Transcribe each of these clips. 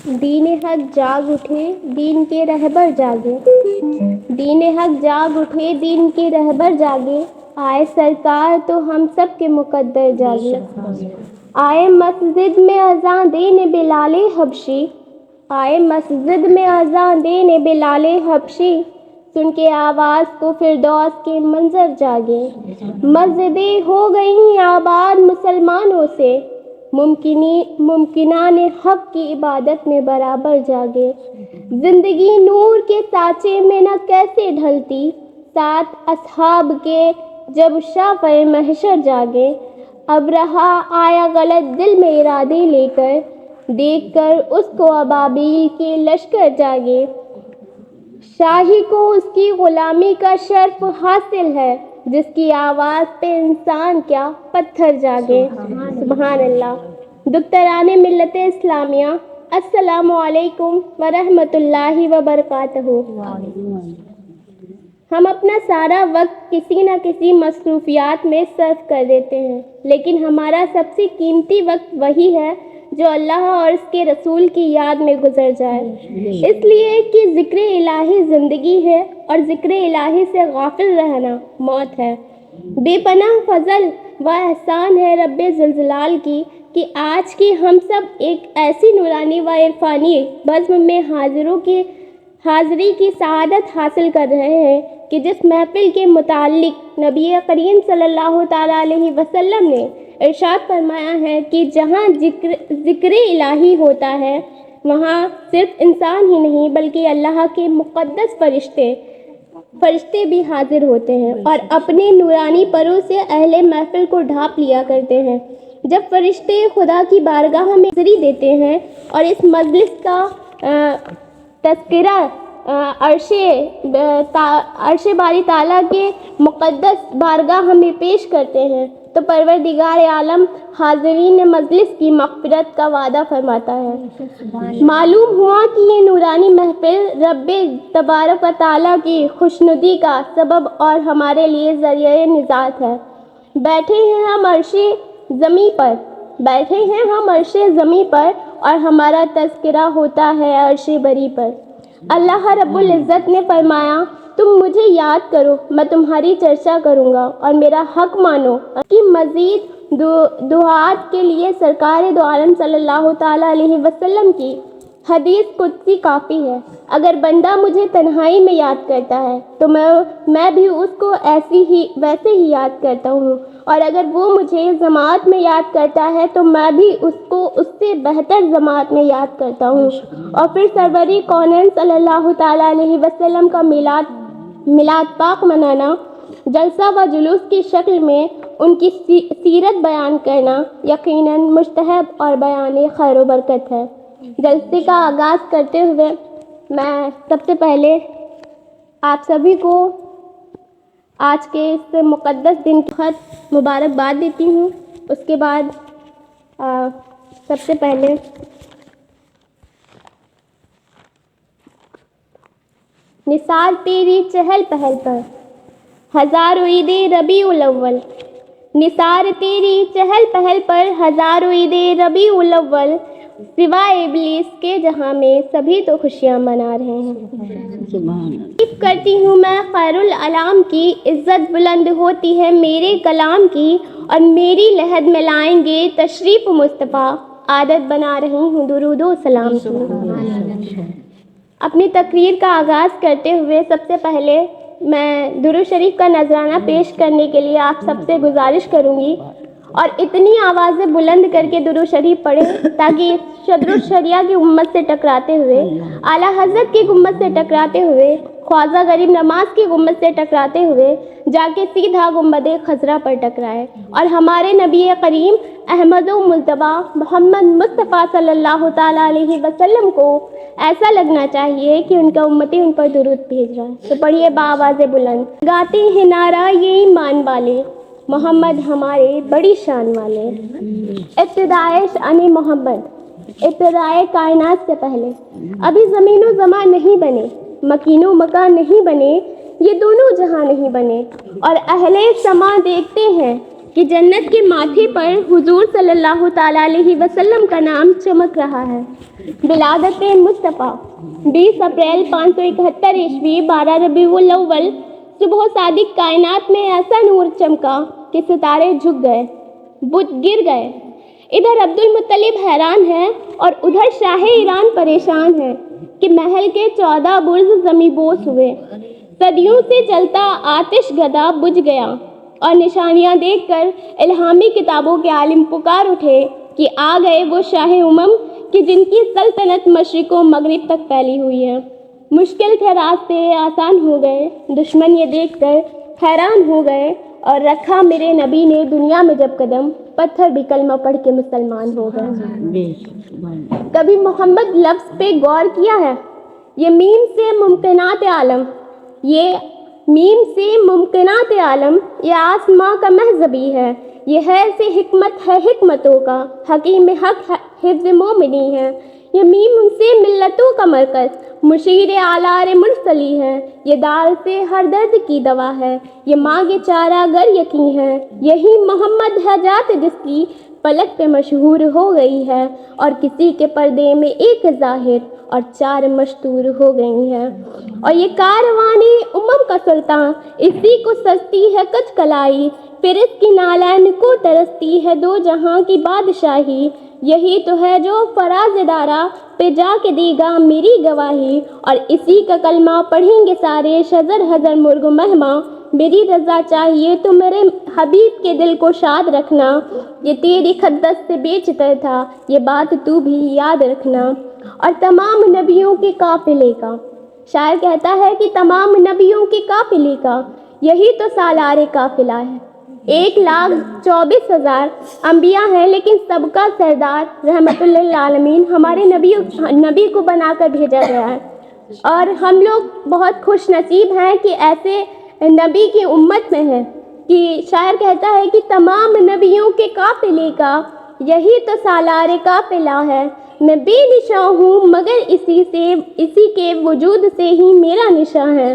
دین حق جاگ اٹھے دین کے رہبر جاگے، دین حق جاگ اٹھے دین کے رہبر جاگے، آئے سرکار تو ہم سب کے مقدر جاگے، آئے مسجد میں اذاں دینے بلال حبشی، آئے مسجد میں اذاں دینے بلال حبشی، سن کے آواز کو فردوس کے منظر جاگے، مسجدیں ہو گئیں آباد مسلمانوں سے، ممکنان حق کی عبادت میں برابر جاگے، زندگی نور کے سانچے میں نہ کیسے ڈھلتی، ساتھ اصحاب کے جب شافع محشر جاگے، اب رہا آیا غلط دل میں ارادے لے کر، دیکھ کر اس کو ابابیل کے لشکر جاگے، شاہی کو اس کی غلامی کا شرف حاصل ہے، جس کی آواز پہ انسان کیا پتھر جاگے۔ سبحان اللہ۔ دختران ملت اسلامیہ، السلام علیکم ورحمۃ اللہ وبرکاتہ۔ ہم اپنا سارا وقت کسی نہ کسی مصروفیات میں صرف کر دیتے ہیں، لیکن ہمارا سب سے قیمتی وقت وہی ہے جو اللہ اور اس کے رسول کی یاد میں گزر جائے، اس لیے کہ ذکر الہی زندگی ہے اور ذکر الہی سے غافل رہنا موت ہے۔ بے پناہ فضل و احسان ہے رب ذوالجلال کی کہ آج کی ہم سب ایک ایسی نورانی و عرفانی بزم میں حاضری کی سعادت حاصل کر رہے ہیں کہ جس محفل کے متعلق نبی کریم صلی اللہ تعالیٰ علیہ وسلم نے ارشاد فرمایا ہے کہ جہاں ذکر الہی ہوتا ہے وہاں صرف انسان ہی نہیں بلکہ اللہ کے مقدس فرشتے بھی حاضر ہوتے ہیں اور اپنے نورانی پروں سے اہل محفل کو ڈھانپ لیا کرتے ہیں۔ جب فرشتے خدا کی بارگاہ میں حاضری دیتے ہیں اور اس مجلس کا تذکرہ عرش باری تعالیٰ کے مقدس بارگاہ میں پیش کرتے ہیں تو پروردگار عالم حاضرین مجلس کی مغفرت کا وعدہ فرماتا ہے۔ معلوم ہوا کہ یہ نورانی محفل رب تبارک و تعالیٰ کی خوشنودی کا سبب اور ہمارے لیے ذریعہ نجات ہے۔ بیٹھے ہیں ہم عرش زمیں پر اور ہمارا تذکرہ ہوتا ہے عرش بری پر۔ اللہ رب العزت نے فرمایا تم مجھے یاد کرو میں تمہاری چرچا کروں گا اور میرا حق مانو۔ کہ مزید دعات کے لیے سرکار دو عالم صلی اللہ تعالیٰ علیہ وسلم کی حدیث قدسی کافی ہے۔ اگر بندہ مجھے تنہائی میں یاد کرتا ہے تو میں بھی اس کو ویسے ہی یاد کرتا ہوں، اور اگر وہ مجھے جماعت میں یاد کرتا ہے تو میں بھی اس کو اس سے بہتر جماعت میں یاد کرتا ہوں۔ اور پھر سروری کونین صلی اللہ تعالیٰ علیہ وسلم کا میلاد پاک منانا، جلسہ و جلوس کی شکل میں ان کی سیرت بیان کرنا یقیناً مستحب اور بیان خیر و برکت ہے۔ جلسے کا آغاز کرتے ہوئے میں سب سے پہلے آپ سبھی کو آج کے اس مقدس دن کی بہت مبارکباد دیتی ہوں۔ اس کے بعد سب سے پہلے نثار تیری چہل پہل پر ہزاروں عید ربیع الاول، نثار تیری چہل پہل پر ہزاروں عید ربیع الاول، سوائے ابلیس کے جہاں میں سبھی تو خوشیاں منا رہے ہیں۔ تعریف کرتی ہوں میں خیر الانام کی، عزت بلند ہوتی ہے میرے کلام کی، اور میری لحد میں لائیں گے تشریف مصطفیٰ، عادت بنا رہی ہوں درود و سلام کی۔ اپنی تقریر کا آغاز کرتے ہوئے سب سے پہلے میں درود شریف کا نذرانہ پیش کرنے کے لیے آپ سب سے گزارش کروں گی اور اتنی آوازیں بلند کر کے درود شریف پڑھیں تاکہ صدر الشریعہ کی امت سے ٹکراتے ہوئے، اعلیٰ حضرت کی امت سے ٹکراتے ہوئے، خواجہ غریب نواز کی امت سے ٹکراتے ہوئے جا کے سیدھا گنبد خضرا پر ٹکرائے اور ہمارے نبی کریم احمد و مجتبی محمد مصطفیٰ صلی اللہ تعالیٰ علیہ وسلم کو ایسا لگنا چاہیے کہ ان کا امتی ان پر درود بھیج رہا ہے۔ تو پڑھیے باآواز بلند، گاتے ہیں نعرہ یہ ایمان والے، محمد ہمارے بڑی شان والے۔ ابتدائے شان محمد، ابتدائے کائنات سے پہلے ابھی زمین و زمان نہیں بنے، مکین و مکان نہیں بنے، یہ دونوں جہاں نہیں بنے، اور اہل سما دیکھتے ہیں کہ جنت کے ماتھے پر حضور صلی اللہ تعالیٰ علیہ وسلم کا نام چمک رہا ہے۔ ولادت مصطفیٰ 20 اپریل 571 عیسوی 12 ربیع الاول، صبح صادق کائنات میں ایسا نور چمکا کہ ستارے جھک گئے، بت گر گئے۔ ادھر عبد المطلب حیران ہے اور ادھر شاہ ایران پریشان ہے کہ محل کے 14 برج زمیں بوس ہوئے، صدیوں سے چلتا آتش گدا بجھ گیا، اور نشانیاں دیکھ کر الہامی کتابوں کے عالم پکار اٹھے کہ آ گئے وہ شاہ کہ جن کی سلطنت مشرق و مغرب تک پھیلی ہوئی ہے۔ مشکل تھے راستے آسان ہو گئے، دشمن یہ دیکھ کر حیران ہو گئے، اور رکھا میرے نبی نے دنیا میں جب قدم، پتھر بھی کلمہ پڑھ کے مسلمان ہو گئے۔ کبھی محمد لفظ پہ غور کیا ہے؟ یہ میم سے ممکنات عالم، یہ آسماں کا محضبی ہے، یہ ہے سے حکمت ہے حکمتوں کا، حکیم حق حفظ مومنی ہے۔ یہ میم سے ملتوں کا مرکز، مشیر اعلیٰ مرسلی ہے، یہ دال سے ہر درد کی دوا ہے، یہ مانگے چارہ گر یقین ہے۔ یہی محمد ہے ذات جس کی پلک پہ مشہور ہو گئی ہے، اور کسی کے پردے میں ایک ظاہر اور 4 مستور ہو گئی ہیں۔ اور یہ کاروانی کا سلطان، اسی کو سجتی ہے کچ کلائی، پھر اس کی نالین کو ترستی ہے 2 جہاں کی بادشاہی۔ یہی تو ہے جو فراز دارا پہ جا کے دے گا میری گواہی، اور اسی کا کلمہ پڑھیں گے سارے شجر ہزر مرغ مہماں۔ میری رضا چاہیے تو میرے حبیب کے دل کو شاد رکھنا، یہ تیری خدت سے بیچتا تھا، یہ بات تو بھی یاد رکھنا۔ اور تمام نبیوں کے قافلے کا، شاعر کہتا ہے کہ تمام نبیوں کے قافلے کا یہی تو سالار قافلہ ہے۔ 1,24,000 انبیاء ہیں، لیکن سب کا سردار رحمت للعالمین ہمارے نبی کو بنا کر بھیجا گیا ہے، اور ہم لوگ بہت خوش نصیب ہیں کہ ایسے نبی کی امت میں ہیں کہ شاعر کہتا ہے کہ تمام نبیوں کے قافلے کا یہی تو سالار قافلہ ہے۔ میں بے نشاں ہوں مگر اسی کے وجود سے ہی میرا نشاں ہے۔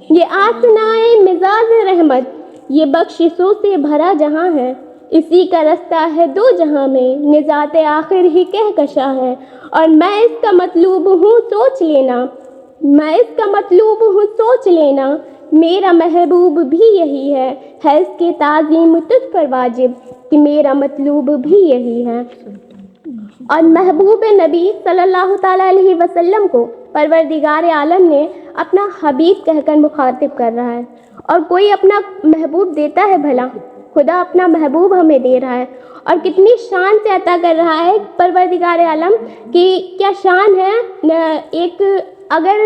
یہ آسنائے مزاج رحمت، یہ بخششوں سے بھرا جہاں ہے، اسی کا رستہ ہے 2 جہاں میں، نجات آخر ہی کہکشاں ہے۔ اور میں اس کا مطلوب ہوں سوچ لینا، میرا محبوب بھی یہی ہے اس کی تعظیم تجھ پر واجب کہ میرا مطلوب بھی یہی ہے۔ اور محبوب نبی صلی اللہ تعالیٰ علیہ وسلم کو پروردگار عالم نے اپنا حبیب کہہ کر مخاطب کر رہا ہے، اور کوئی اپنا محبوب دیتا ہے بھلا؟ خدا اپنا محبوب ہمیں دے رہا ہے، اور کتنی شان سے عطا کر رہا ہے پروردگار عالم کی کیا شان ہے۔ اگر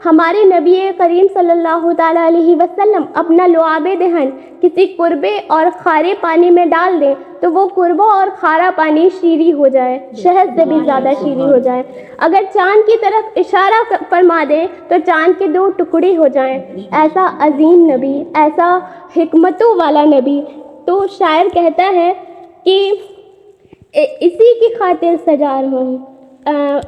ہمارے نبی کریم صلی اللہ تعالیٰ علیہ وسلم اپنا لعاب دہن کسی قربے اور خارے پانی میں ڈال دیں تو وہ قربہ اور خارا پانی شیریں ہو جائے، شہد سے بھی زیادہ شیریں ہو جائے۔ اگر چاند کی طرف اشارہ فرما دیں تو چاند کے 2 ٹکڑے ہو جائیں۔ ایسا عظیم نبی، ایسا حکمتوں والا نبی، تو شاعر کہتا ہے کہ اسی کی خاطر سجا رہا ہوں۔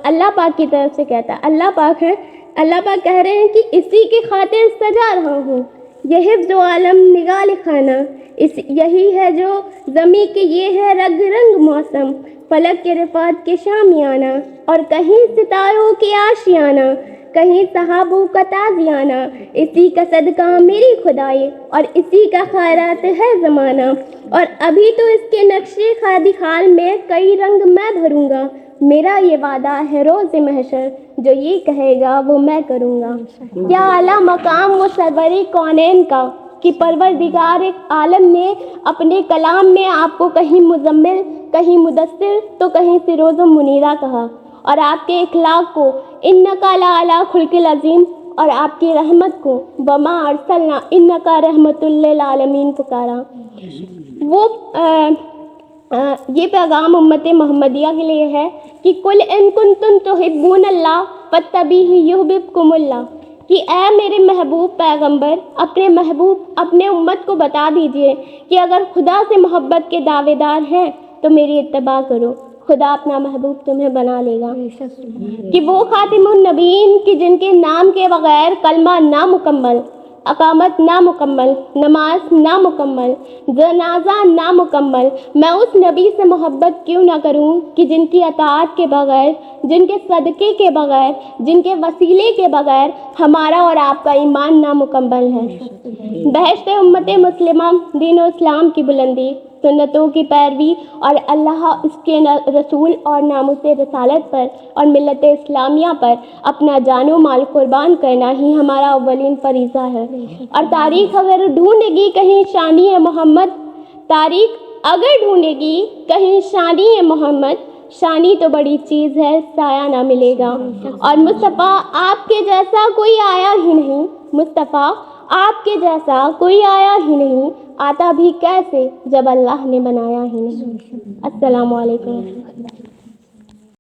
اللہ پاک کی طرف سے کہتا ہے، اللہ پاک کہہ رہے ہیں کہ اسی کی خاطر سجا رہا ہوں۔ یہ حفظ و عالم نگال خانہ، یہی ہے جو زمیں کے، یہ ہے رگ رنگ موسم، فلک کے رفات کے شامیانہ، اور کہیں ستاروں کے آشیانہ، کہیں صحابوں کا تازیانہ، اسی کا صدقہ میری خدائی، اور اسی کا خیرات ہے زمانہ۔ اور ابھی تو اس کے نقشے خال میں کئی رنگ میں بھروں گا، میرا یہ وعدہ ہے روز محشر، جو یہ کہے گا وہ میں کروں گا۔ کیا اعلیٰ مقام وہ سرور کونین کا کہ پروردگار عالم نے اپنے کلام میں آپ کو کہیں مزمل، کہیں مدثر، تو کہیں سروز منیرہ کہا، اور آپ کے اخلاق کو انکا لعلی خلق العظیم، اور آپ کی رحمت کو وما ارسلنا انکا رحمت للعالمین پکارا۔ وہ یہ پیغام امت محمدیہ کے لیے ہے کہ قل ان کنتم تحبون اللہ فاتبعونی یحببکم اللہ، کہ اے میرے محبوب پیغمبر، اپنے امت کو بتا دیجئے کہ اگر خدا سے محبت کے دعوے دار ہیں تو میری اتباع کرو، خدا اپنا محبوب تمہیں بنا لے گا۔ کہ وہ خاتم النبیین کہ جن کے نام کے بغیر کلمہ نامکمل، اقامت نامکمل، نماز نامکمل، جنازہ نامکمل، میں اس نبی سے محبت کیوں نہ کروں کہ جن کی اطاعت کے بغیر، جن کے صدقے کے بغیر، جن کے وسیلے کے بغیر ہمارا اور آپ کا ایمان نامکمل ہے۔ بہشت امت مسلمہ، دین و اسلام کی بلندی، سنتوں کی پیروی اور اللہ اس کے رسول اور ناموس رسالت پر اور ملت اسلامیہ پر اپنا جان و مال قربان کرنا ہی ہمارا اولین فریضہ ہے۔ اور تاریخ اگر ڈھونڈے گی کہیں شانی محمد، تاریخ اگر ڈھونڈے گی کہیں شانی محمد، شانی تو بڑی چیز ہے، سایہ نہ ملے گا۔ اور مصطفیٰ آپ کے جیسا کوئی آیا ہی نہیں، مصطفیٰ آپ کے جیسا کوئی آیا ہی نہیں، آتا بھی کیسے جب اللہ نے بنایا ہی نہیں۔ السلام علیکم۔